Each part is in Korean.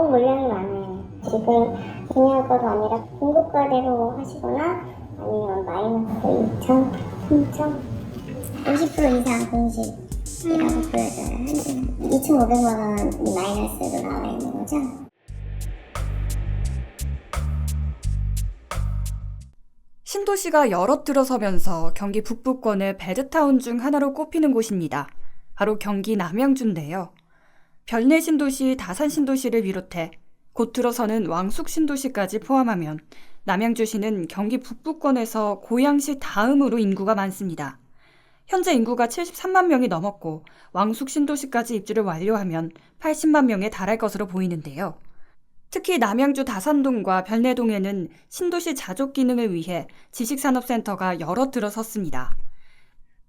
너무 물량이 많아요. 지금 분양가가 아니라 공급가대로 하시거나 아니면 마이너스 2천, 3천, 50% 이상 공실이라고 보여져요. 2,500만 원이 마이너스로 나와 있는 거죠. 신도시가 여럿 들어서면서 경기 북부권의 배드타운 중 하나로 꼽히는 곳입니다. 바로 경기 남양주인데요. 별내 신도시, 다산 신도시를 비롯해 곧 들어서는 왕숙 신도시까지 포함하면 남양주시는 경기 북부권에서 고양시 다음으로 인구가 많습니다. 현재 인구가 73만 명이 넘었고 왕숙 신도시까지 입주를 완료하면 80만 명에 달할 것으로 보이는데요. 특히 남양주 다산동과 별내동에는 신도시 자족 기능을 위해 지식산업센터가 여럿 들어섰습니다.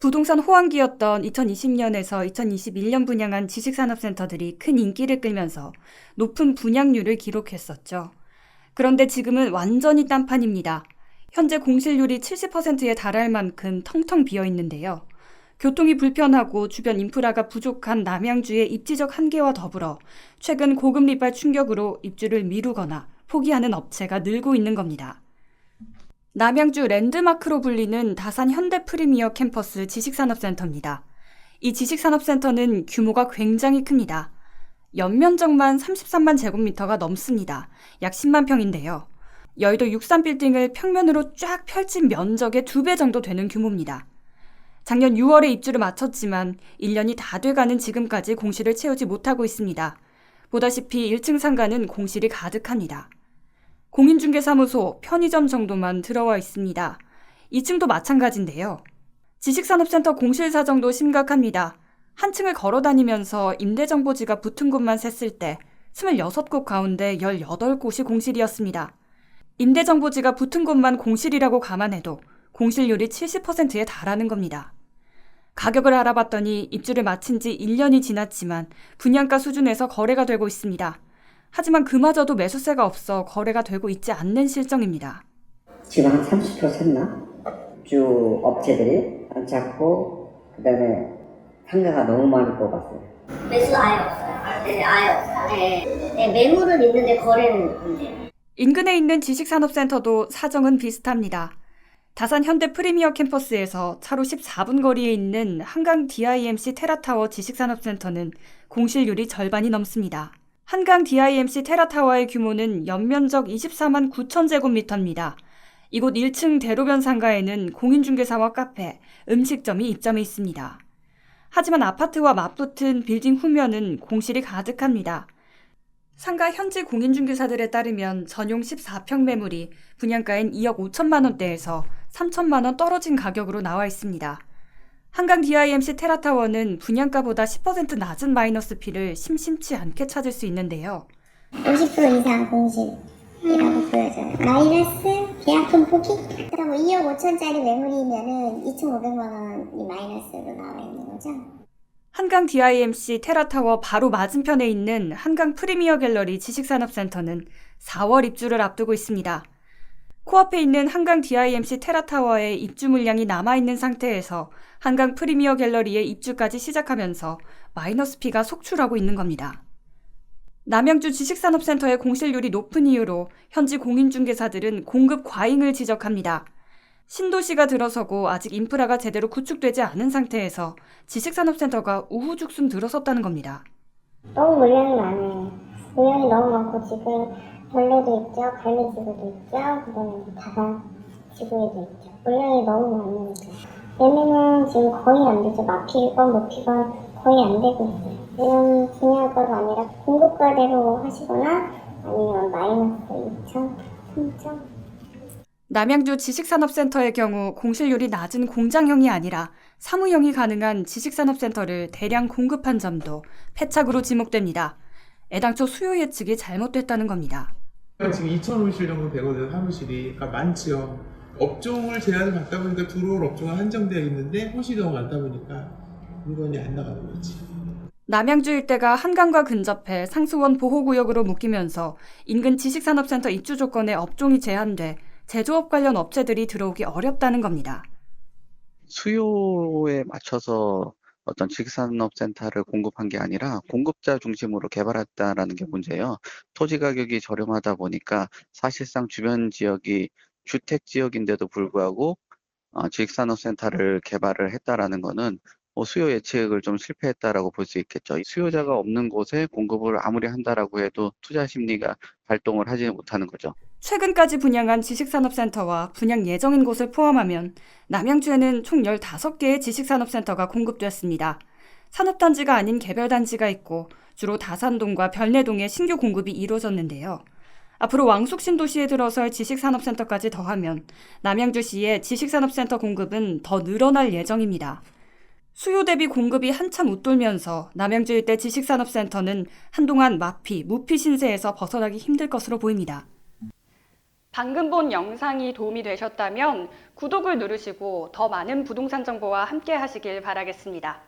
부동산 호황기였던 2020년에서 2021년 분양한 지식산업센터들이 큰 인기를 끌면서 높은 분양률을 기록했었죠. 그런데 지금은 완전히 딴판입니다. 현재 공실률이 70%에 달할 만큼 텅텅 비어 있는데요. 교통이 불편하고 주변 인프라가 부족한 남양주의 입지적 한계와 더불어 최근 고금리발 충격으로 입주를 미루거나 포기하는 업체가 늘고 있는 겁니다. 남양주 랜드마크로 불리는 다산 현대 프리미어 캠퍼스 지식산업센터입니다. 이 지식산업센터는 규모가 굉장히 큽니다. 연면적만 33만 제곱미터가 넘습니다. 약 10만 평인데요. 여의도 63빌딩을 평면으로 쫙 펼친 면적의 2배 정도 되는 규모입니다. 작년 6월에 입주를 마쳤지만 1년이 다 돼가는 지금까지 공실을 채우지 못하고 있습니다. 보다시피 1층 상가는 공실이 가득합니다. 공인중개사무소, 편의점 정도만 들어와 있습니다. 2층도 마찬가지인데요. 지식산업센터 공실 사정도 심각합니다. 한 층을 걸어다니면서 임대정보지가 붙은 곳만 셌을 때 26곳 가운데 18곳이 공실이었습니다. 임대정보지가 붙은 곳만 공실이라고 감안해도 공실률이 70%에 달하는 겁니다. 가격을 알아봤더니 입주를 마친 지 1년이 지났지만 분양가 수준에서 거래가 되고 있습니다. 하지만 그마저도 매수세가 없어 거래가 되고 있지 않는 실정입니다. 지금 한 30% 샜나? 주 업체들이 안 찾고 그다음에 상가가 너무 많이 뽑았어요. 매수 아예 없어요. 네, 아예 없어요. 네, 매물은 있는데 거래는 안 돼요. 인근에 있는 지식산업센터도 사정은 비슷합니다. 다산 현대 프리미어 캠퍼스에서 차로 14분 거리에 있는 한강 DIMC 테라타워 지식산업센터는 공실률이 절반이 넘습니다. 한강 DIMC 테라타워의 규모는 연면적 24만 9천 제곱미터입니다. 이곳 1층 대로변 상가에는 공인중개사와 카페, 음식점이 입점해 있습니다. 하지만 아파트와 맞붙은 빌딩 후면은 공실이 가득합니다. 상가 현지 공인중개사들에 따르면 전용 14평 매물이 분양가인 2억 5천만 원대에서 3천만 원 떨어진 가격으로 나와 있습니다. 한강 DIMC 테라타워는 분양가보다 10% 낮은 마이너스 피를 심심치 않게 찾을 수 있는데요. 50% 이상 공실이라고 보여져요. 마이너스 계약금 포기? 그럼 2억 5천짜리 매물이면은 2,500만 원이 마이너스로 나와 있는 거죠. 한강 DIMC 테라타워 바로 맞은편에 있는 한강 프리미어 갤러리 지식산업센터는 4월 입주를 앞두고 있습니다. 코앞에 있는 한강 DIMC 테라타워의 입주 물량이 남아있는 상태에서 한강 프리미어 갤러리의 입주까지 시작하면서 마이너스 피가 속출하고 있는 겁니다. 남양주 지식산업센터의 공실률이 높은 이유로 현지 공인중개사들은 공급 과잉을 지적합니다. 신도시가 들어서고 아직 인프라가 제대로 구축되지 않은 상태에서 지식산업센터가 우후죽순 들어섰다는 겁니다. 너무 물량이 많아요. 물량이 너무 많고 지금 별내도 있죠, 갈매지구도 있죠, 그다음에 다산 지구에도 있죠. 물량이 너무 많으니까 매매는 지금 거의 안 되죠. 막히건 못히건 거의 안 되고 있어요. 지금 분양가가 아니라 공급가대로 하시거나 아니면 마이너스 2천, 3천. 남양주 지식산업센터의 경우 공실률이 낮은 공장형이 아니라 사무형이 가능한 지식산업센터를 대량 공급한 점도 패착으로 지목됩니다. 애당초 수요 예측이 잘못됐다는 겁니다. 지금 2,000호실 정도 되거든요. 사무실이. 그러니까 많지요. 업종을 제한을 받다 보니까 들어올 업종은 한정되어 있는데 호실이 너무 많다 보니까 물건이 안 나가는 거지. 남양주 일대가 한강과 근접해 상수원 보호구역으로 묶이면서 인근 지식산업센터 입주 조건에 업종이 제한돼 제조업 관련 업체들이 들어오기 어렵다는 겁니다. 수요에 맞춰서 어떤 지식산업센터를 공급한 게 아니라 공급자 중심으로 개발했다라는 게 문제예요. 토지 가격이 저렴하다 보니까 사실상 주변 지역이 주택 지역인데도 불구하고 지식산업센터를 개발을 했다라는 거는 수요 예측을 좀 실패했다라고 볼 수 있겠죠. 수요자가 없는 곳에 공급을 아무리 한다라고 해도 투자 심리가 발동을 하지 못하는 거죠. 최근까지 분양한 지식산업센터와 분양 예정인 곳을 포함하면 남양주에는 총 15개의 지식산업센터가 공급되었습니다. 산업단지가 아닌 개별단지가 있고 주로 다산동과 별내동에 신규 공급이 이루어졌는데요. 앞으로 왕숙신도시에 들어설 지식산업센터까지 더하면 남양주시의 지식산업센터 공급은 더 늘어날 예정입니다. 수요 대비 공급이 한참 웃돌면서 남양주 일대 지식산업센터는 한동안 마피, 무피 신세에서 벗어나기 힘들 것으로 보입니다. 방금 본 영상이 도움이 되셨다면 구독을 누르시고 더 많은 부동산 정보와 함께 하시길 바라겠습니다.